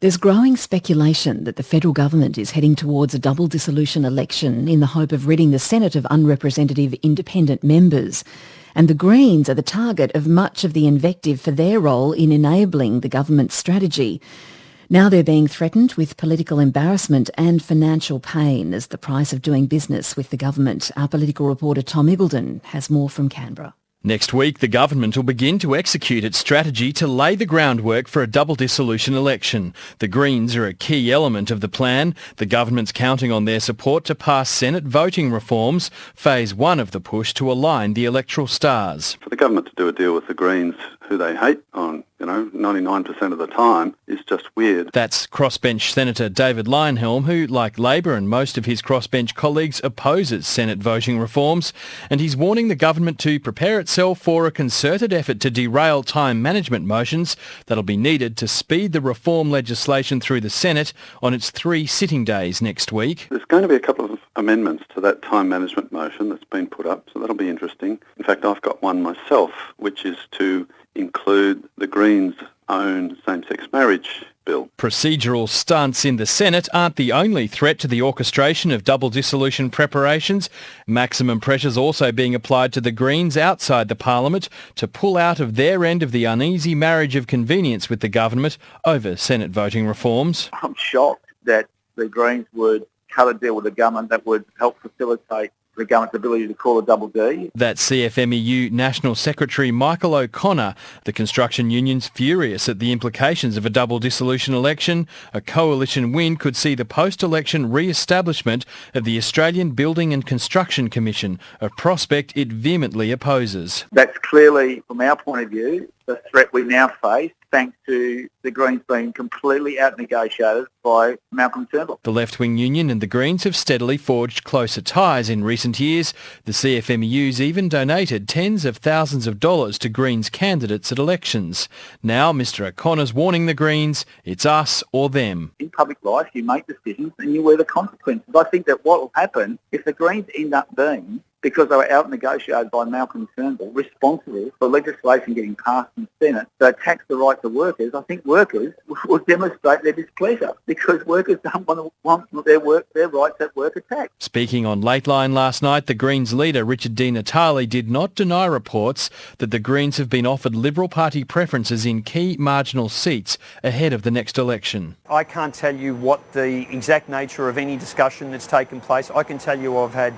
There's growing speculation that the federal government is heading towards a double dissolution election in the hope of ridding the Senate of unrepresentative independent members. And the Greens are the target of much of the invective for their role in enabling the government's strategy. Now they're being threatened with political embarrassment and financial pain as the price of doing business with the government. Our political reporter Tom Ibbaldon has more from Canberra. Next week, the government will begin to execute its strategy to lay the groundwork for a double dissolution election. The Greens are a key element of the plan. The government's counting on their support to pass Senate voting reforms, phase one of the push to align the electoral stars. For the government to do a deal with the Greens, who they hate on, 99% of the time, is just weird. That's crossbench Senator David Leyonhjelm, who, like Labor and most of his crossbench colleagues, opposes Senate voting reforms, and he's warning the government to prepare itself for a concerted effort to derail time management motions that'll be needed to speed the reform legislation through the Senate on its 3 sitting days next week. There's going to be a couple of amendments to that time management motion that's been put up, so that'll be interesting. In fact, I've got one myself, which is to include the Greens' own same-sex marriage bill. Procedural stunts in the Senate aren't the only threat to the orchestration of double dissolution preparations. Maximum pressure's also being applied to the Greens outside the Parliament to pull out of their end of the uneasy marriage of convenience with the government over Senate voting reforms. I'm shocked that the Greens would cut a deal with the government that would help facilitate the government's ability to call a double D. That's CFMEU National Secretary Michael O'Connor. The construction union's furious at the implications of a double dissolution election. A coalition win could see the post-election re-establishment of the Australian Building and Construction Commission, a prospect it vehemently opposes. That's clearly, from our point of view, the threat we now face, thanks to the Greens being completely out-negotiated by Malcolm Turnbull. The left-wing union and the Greens have steadily forged closer ties in recent years. The CFMEU's even donated tens of thousands of dollars to Greens candidates at elections. Now Mr O'Connor's warning the Greens, it's us or them. In public life, you make decisions and you wear the consequences. I think that what will happen if the Greens end up being, because they were out-negotiated by Malcolm Turnbull, responsible for legislation getting passed in the Senate that attacks the rights of workers, I think workers will demonstrate their displeasure because workers don't want their rights at work attacked. Speaking on Lateline last night, the Greens leader Richard Di Natale did not deny reports that the Greens have been offered Liberal Party preferences in key marginal seats ahead of the next election. I can't tell you what the exact nature of any discussion that's taken place. I can tell you I've had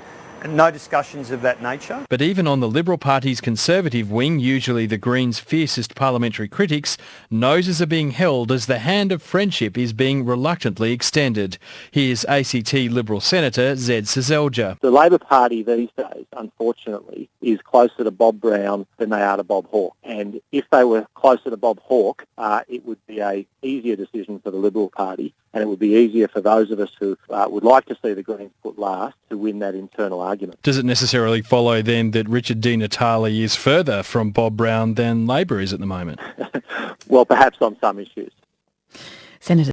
no discussions of that nature. But even on the Liberal Party's Conservative wing, usually the Greens' fiercest parliamentary critics, noses are being held as the hand of friendship is being reluctantly extended. Here's ACT Liberal Senator Zed Seselja. The Labor Party these days, unfortunately, is closer to Bob Brown than they are to Bob Hawke. And if they were closer to Bob Hawke, it would be an easier decision for the Liberal Party, and it would be easier for those of us who would like to see the Greens put last to win that internal argument. Does it necessarily follow then that Richard Di Natale is further from Bob Brown than Labor is at the moment? Well, perhaps on some issues. Senator